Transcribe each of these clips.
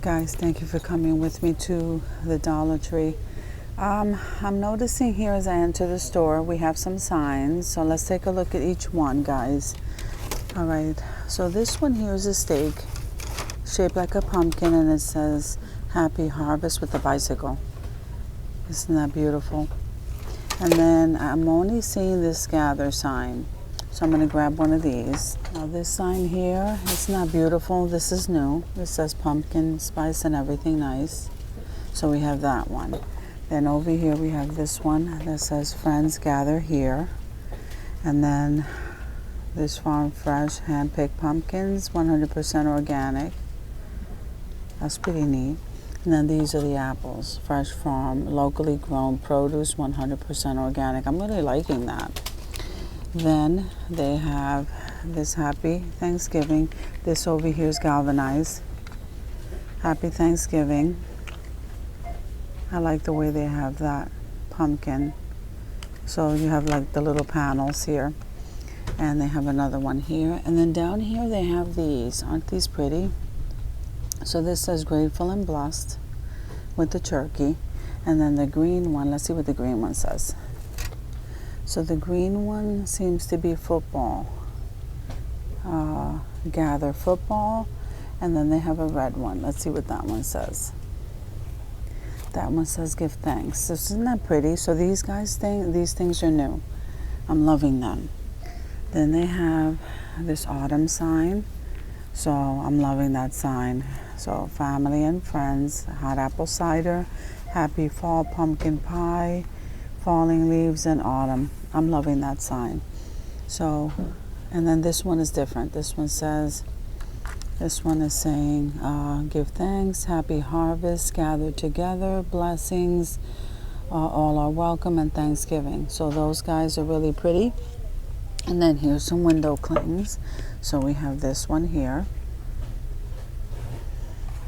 Guys, thank you for coming with me to the Dollar Tree. I'm noticing here as I enter the store, we have some signs. So let's take a look at each one, guys. All right, so this one here is a steak shaped like a pumpkin, and it says Happy Harvest with a bicycle. Isn't that beautiful? And then I'm only seeing this gather sign. So I'm going to grab one of these. Now this sign here, it's not beautiful. This is new. It says pumpkin spice and everything nice. So we have that one. Then over here we have this one that says Friends Gather Here. And then this Farm Fresh hand-picked pumpkins, 100% organic. That's pretty neat. And then these are the apples. Fresh farm, locally grown produce, 100% organic. I'm really liking that. Then they have this Happy Thanksgiving. This over here is galvanized. Happy Thanksgiving. I like the way they have that pumpkin. So you have like the little panels here. And they have another one here. And then down here they have these. Aren't these pretty? So this says Grateful and Blessed with the turkey. And then the green one, let's see what the green one says. So the green one seems to be football. Gather football. And then they have a red one. Let's see what that one says. That one says Give Thanks. Isn't that pretty? So these things are new. I'm loving them. Then they have this autumn sign. So I'm loving that sign. So family and friends, hot apple cider, happy fall pumpkin pie, falling leaves and autumn. I'm loving that sign. So, and then this one is different. This one is saying, give thanks, happy harvest, gather together, blessings, all are welcome, and Thanksgiving. So those guys are really pretty. And then here's some window clings. So we have this one here.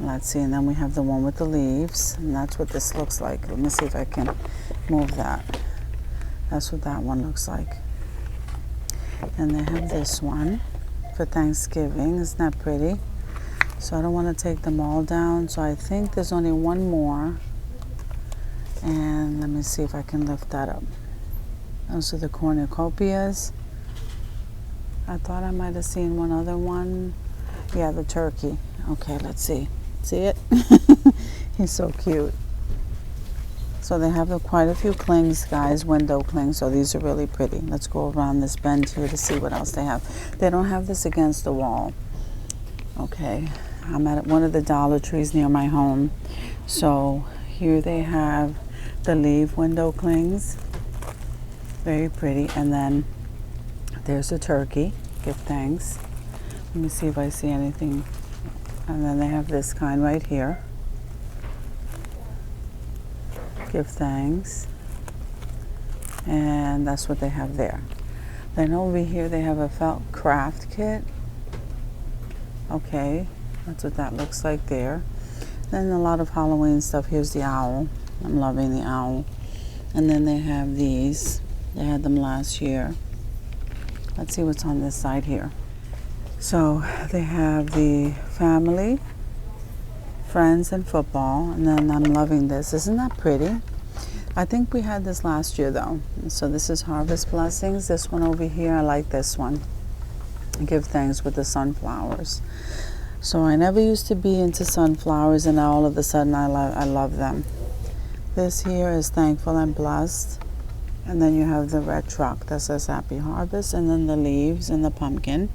Let's see, and then we have the one with the leaves, and that's what this looks like. Let me see if I can move that. That's what that one looks like. And they have this one for Thanksgiving. Isn't that pretty? So I don't want to take them all down, so I think there's only one more. And let me see if I can lift that up. Those are the cornucopias. I thought I might have seen one other one. Yeah, the turkey. Okay, let's see. See it? He's so cute. So they have quite a few clings, guys, window clings. So these are really pretty. Let's go around this bend here to see what else they have. They don't have this against the wall. Okay, I'm at one of the Dollar Trees near my home. So here they have the leaf window clings. Very pretty. And then there's a turkey. Give thanks. Let me see if I see anything. And then they have this kind right here. Give thanks. And that's what they have there. Then over here they have a felt craft kit. Okay, that's what that looks like there. Then a lot of Halloween stuff. Here's the owl. I'm loving the owl. And then they have these. They had them last year. Let's see what's on this side here. So they have the family, friends, and football. And then I'm loving this. Isn't that pretty? I think we had this last year though. So this is Harvest Blessings. This one over here, I like this one. Give thanks with the sunflowers. So I never used to be into sunflowers, and now all of a sudden I love them. This here is Thankful and Blessed. And then you have the red truck that says Happy Harvest, and then the leaves and the pumpkin.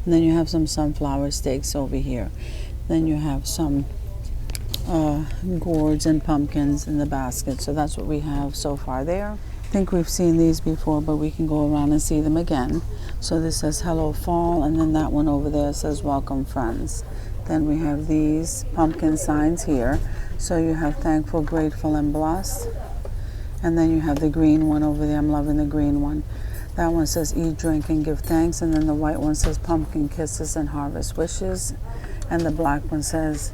And then you have some sunflower stakes over here. Then you have some gourds and pumpkins in the basket. So that's what we have so far there. I think we've seen these before, but we can go around and see them again. So this says Hello Fall, and then that one over there says Welcome Friends. Then we have these pumpkin signs here. So you have Thankful, Grateful, and Blessed. And then you have the green one over there. I'm loving the green one. That one says Eat, Drink, and Give Thanks. And then the white one says Pumpkin Kisses and Harvest Wishes. And the black one says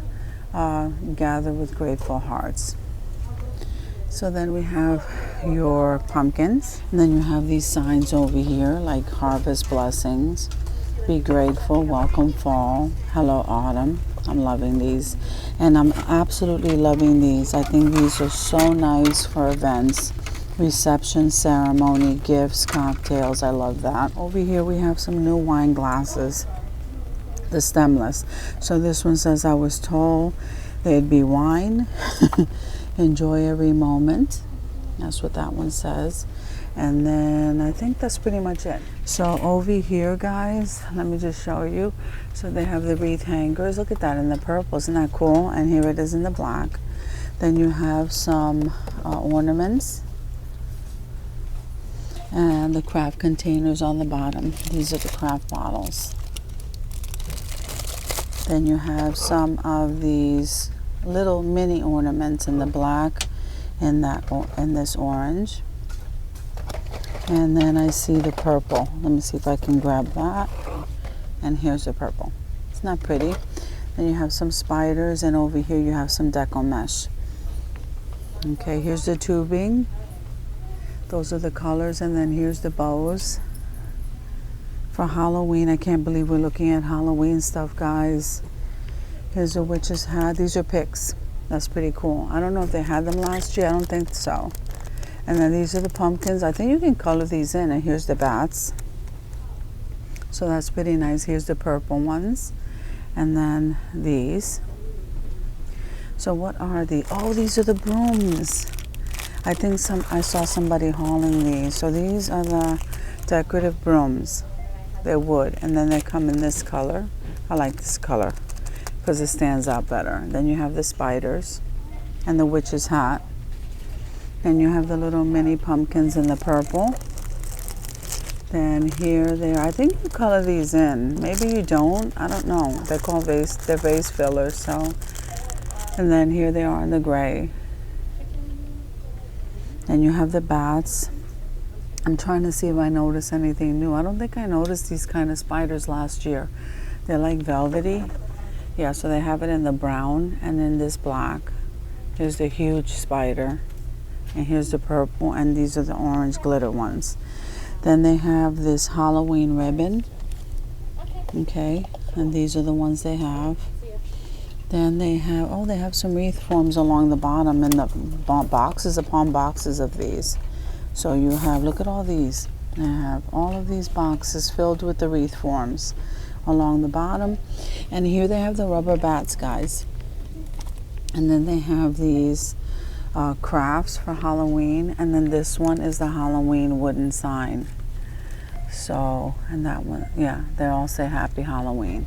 Gather with Grateful Hearts. So then we have your pumpkins. And then you have these signs over here like Harvest Blessings, Be Grateful, Welcome Fall, Hello Autumn, I'm loving these. And I'm absolutely loving these. I think these are so nice for events, reception, ceremony, gifts, cocktails. I love that. Over here we have some new wine glasses, the stemless. So this one says, I was told there'd be wine. Enjoy every moment. That's what that one says. And then I think that's pretty much it. So over here, guys, let me just show you. So they have the wreath hangers. Look at that in the purple. Isn't that cool? And here it is in the black. Then you have some ornaments and the craft containers on the bottom. These are the craft bottles. Then you have some of these little mini ornaments in the black and this orange. And then I see the purple. Let me see if I can grab that. And here's the purple. It's not pretty. Then you have some spiders, and over here you have some deco mesh. Okay, here's the tubing. Those are the colors, and then here's the bows. For Halloween, I can't believe we're looking at Halloween stuff, guys. Here's a witch's hat. These are picks. That's pretty cool. I don't know if they had them last year. I don't think so. And then these are the pumpkins. I think you can color these in. And here's the bats. So that's pretty nice. Here's the purple ones. And then these. So what are the? Oh, these are the brooms. I think I saw somebody hauling these. So these are the decorative brooms. They're wood. And then they come in this color. I like this color because it stands out better. Then you have the spiders and the witch's hat. And you have the little mini pumpkins in the purple. Then here they are. I think you color these in. Maybe you don't. I don't know. They're called they're vase fillers. So, and then here they are in the gray. And you have the bats. I'm trying to see if I notice anything new. I don't think I noticed these kind of spiders last year. They're like velvety. Yeah, so they have it in the brown and in this black. Here's the huge spider. And here's the purple, and these are the orange glitter ones. Then they have this Halloween ribbon. Okay, and these are the ones they have. Then they have some wreath forms along the bottom, and the boxes upon boxes of these. So you have, look at all these. They have all of these boxes filled with the wreath forms along the bottom. And here they have the rubber bats, guys. And then they have these crafts for Halloween, and then this one is the Halloween wooden sign. So, and that one, yeah, they all say Happy Halloween.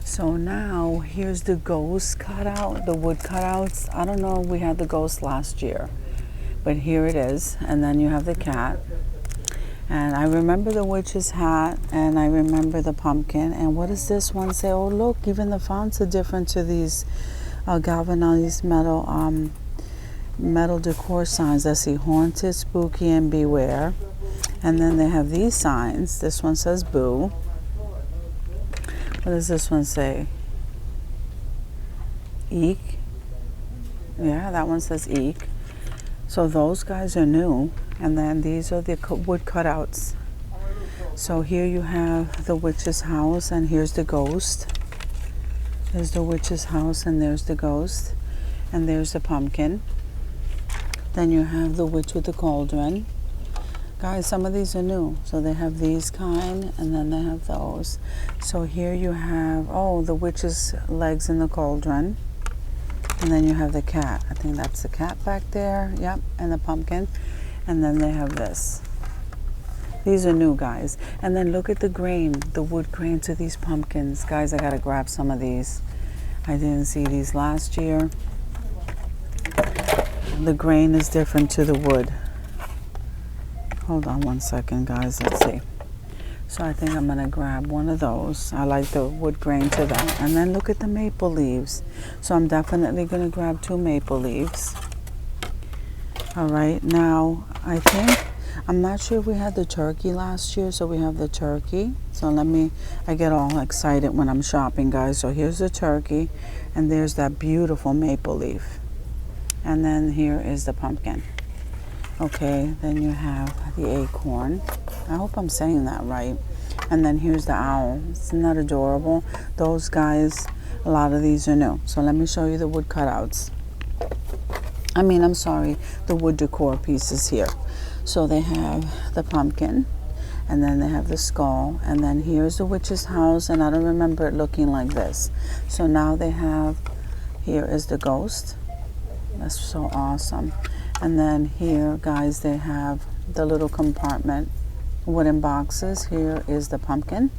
So now here's the ghost cutout, the wood cutouts. I don't know if we had the ghost last year, but here it is. And then you have the cat. And I remember the witch's hat, and I remember the pumpkin. And what does this one say? Oh, look, even the fonts are different to these galvanized metal decor signs. I see haunted, spooky, and beware. And then they have these signs. This one says boo. What does this one say? Eek. Yeah, that one says eek. So those guys are new. And then these are the wood cutouts. So here you have the witch's house, and here's the ghost. There's the witch's house, and there's the ghost. And there's the pumpkin. Then you have the witch with the cauldron. Guys, some of these are new. So they have these kind, and then they have those. So here you have, the witch's legs in the cauldron. And then you have the cat. I think that's the cat back there. Yep, and the pumpkin. And then they have this. These are new, guys. And then look at the grain, the wood grain to these pumpkins. Guys, I gotta grab some of these. I didn't see these last year. The grain is different to the wood. Hold on one second, guys. Let's see. So I think I'm going to grab one of those. I like the wood grain to that. And then look at the maple leaves. So I'm definitely going to grab 2 maple leaves. All right. Now, I'm not sure if we had the turkey last year. So we have the turkey. So I get all excited when I'm shopping, guys. So here's the turkey. And there's that beautiful maple leaf. And then here is the pumpkin. Okay, then you have the acorn. I hope I'm saying that right. And then here's the owl. Isn't that adorable? Those guys A lot of these are new. So let me show you the wood cutouts. I'm sorry, the wood decor pieces here. So they have the pumpkin, and then they have the skull, and then here's the witch's house, and I don't remember it looking like this. So now they have, here is the ghost. That's so awesome. And then here, guys, they have the little compartment, wooden boxes. Here is the pumpkin,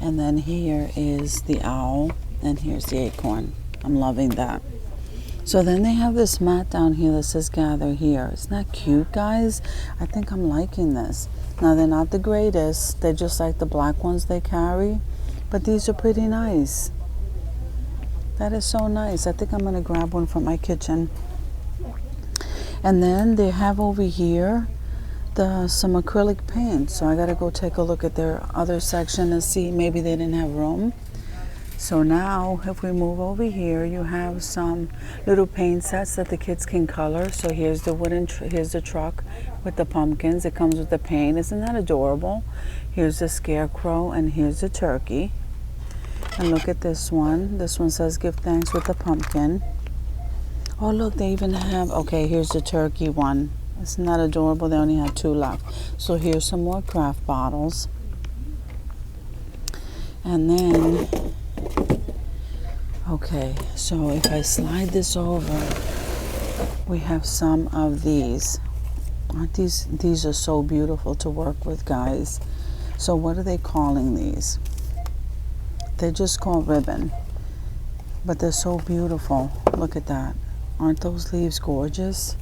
and then here is the owl, and here's the acorn. I'm loving that. So then they have this mat down here that says gather here. Isn't that cute, guys? I think I'm liking this. Now, they're not the greatest. They're just like the black ones they carry. But these are pretty nice. That is so nice. I think I'm going to grab one from my kitchen. And then they have over here some acrylic paint. So I got to go take a look at their other section and see. Maybe they didn't have room. So now, if we move over here, you have some little paint sets that the kids can color. So here's the here's the truck with the pumpkins. It comes with the paint. Isn't that adorable? Here's the scarecrow, and here's the turkey. And look at this one. This one says give thanks with the pumpkin. Oh, look, they even have, okay, here's the turkey one. Isn't that adorable? They only have 2 left. So here's some more craft bottles. And then, okay, so if I slide this over, we have some of these. Aren't these are so beautiful to work with, guys. So what are they calling these? They're just called ribbon, but they're so beautiful. Look at that. Aren't those leaves gorgeous?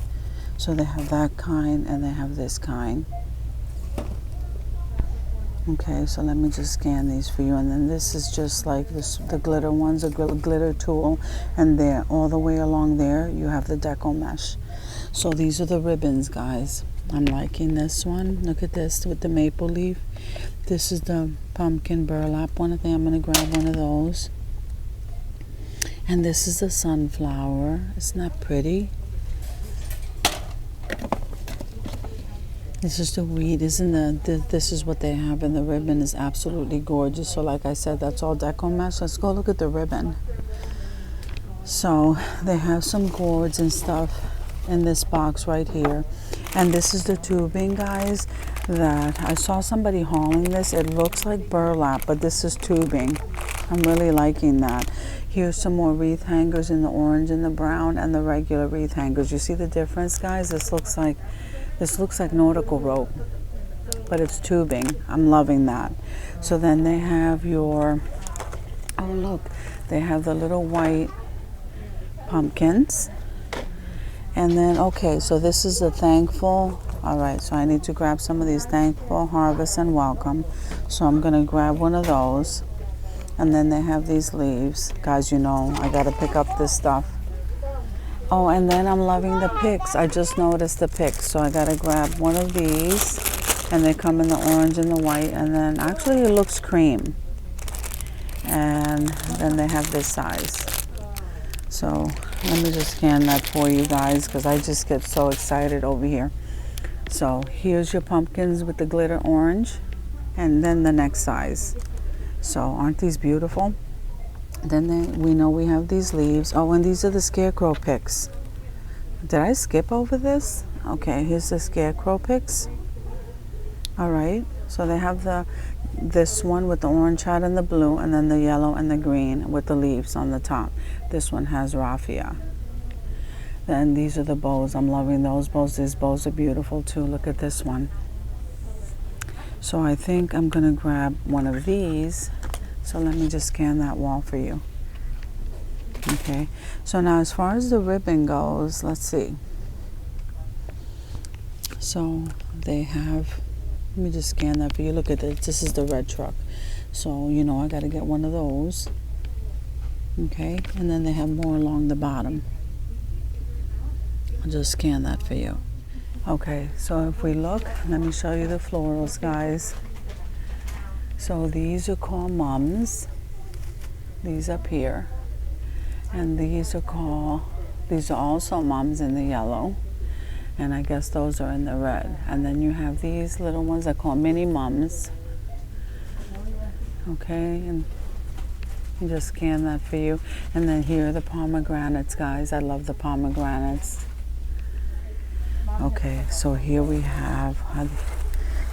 So they have that kind, and they have this kind. Okay, so let me just scan these for you. And then this is just like this, the glitter ones, a glitter tool. And there, all the way along there, you have the deco mesh. So these are the ribbons, guys. I'm liking this one. Look at this with the maple leaf. This is the pumpkin burlap one. I think I'm going to grab one of those. And this is the sunflower. Isn't that pretty? This is the weed, isn't this is what they have, and the ribbon is absolutely gorgeous. So like I said, that's all deco mesh. Let's go look at the ribbon. So they have some gourds and stuff in this box right here. And this is the tubing, guys, that I saw somebody hauling this. It looks like burlap, but this is tubing. I'm really liking that. Here's some more wreath hangers in the orange and the brown, and the regular wreath hangers. You see the difference, guys? This looks like nautical rope, but it's tubing. I'm loving that. So then they have your, oh look, they have the little white pumpkins. And then, okay, so this is the thankful. All right, so I need to grab some of these thankful, harvest, and welcome. So I'm gonna grab one of those. And then they have these leaves. Guys, you know, I gotta pick up this stuff. Oh, and then I'm loving the picks. I just noticed the picks, so I gotta grab one of these. And they come in the orange and the white, and then actually it looks cream. And then they have this size. So let me just scan that for you guys, because I just get so excited over here. So here's your pumpkins with the glitter orange, and then the next size. So aren't these beautiful? Then we know we have these leaves. Oh, and these are the Scarecrow Picks. Did I skip over this? Okay, here's the Scarecrow Picks. All right, so they have this one with the orange hat and the blue, and then the yellow and the green with the leaves on the top. This one has raffia. Then these are the bows. I'm loving those bows. These bows are beautiful too. Look at this one. So I think I'm gonna grab one of these. So let me just scan that wall for you. Okay, so now as far as the ribbon goes, let's see. So they have, let me just scan that for you. Look at this. This is the red truck. So, you know, I got to get one of those. Okay, and then they have more along the bottom. I'll just scan that for you. Okay, so if we look, let me show you the florals, guys. So these are called mums. These up here. And these are also mums in the yellow. And I guess those are in the red. And then you have these little ones that call mini mums. Okay, and I just scanned that for you. And then here are the pomegranates, guys. I love the pomegranates. Okay, so here we have,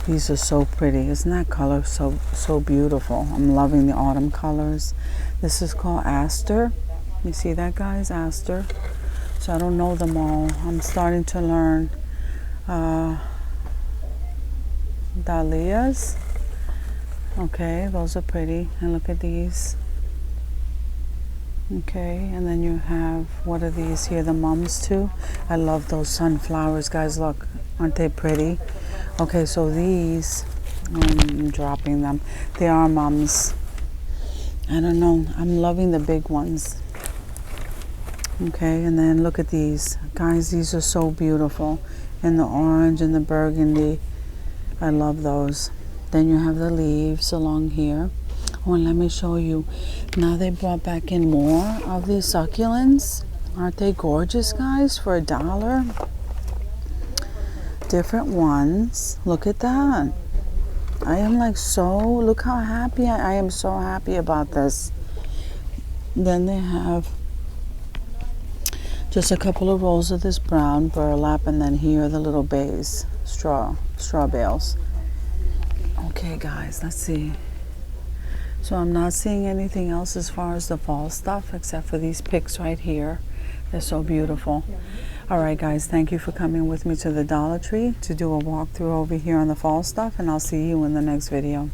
these are so pretty. Isn't that color so beautiful? I'm loving the autumn colors. This is called Aster. You see that, guys? Aster. So I don't know them all. I'm starting to learn. Dahlias. Okay, those are pretty. And look at these. Okay, and then you have, what are these here? The mums too. I love those sunflowers, guys. Look, aren't they pretty? Okay, so these, I'm dropping them. They are mums. I don't know. I'm loving the big ones. Okay, and then look at these. Guys, these are so beautiful. And the orange and the burgundy. I love those. Then you have the leaves along here. Oh, and let me show you. Now they brought back in more of these succulents. Aren't they gorgeous, guys? For $1. Different ones. Look at that. I am like look how happy I am. So happy about this. Then they have just a couple of rolls of this brown burlap, and then here are the little bays, straw bales. Okay, guys, let's see. So I'm not seeing anything else as far as the fall stuff except for these picks right here. They're so beautiful. All right, guys, thank you for coming with me to the Dollar Tree to do a walkthrough over here on the fall stuff, and I'll see you in the next video.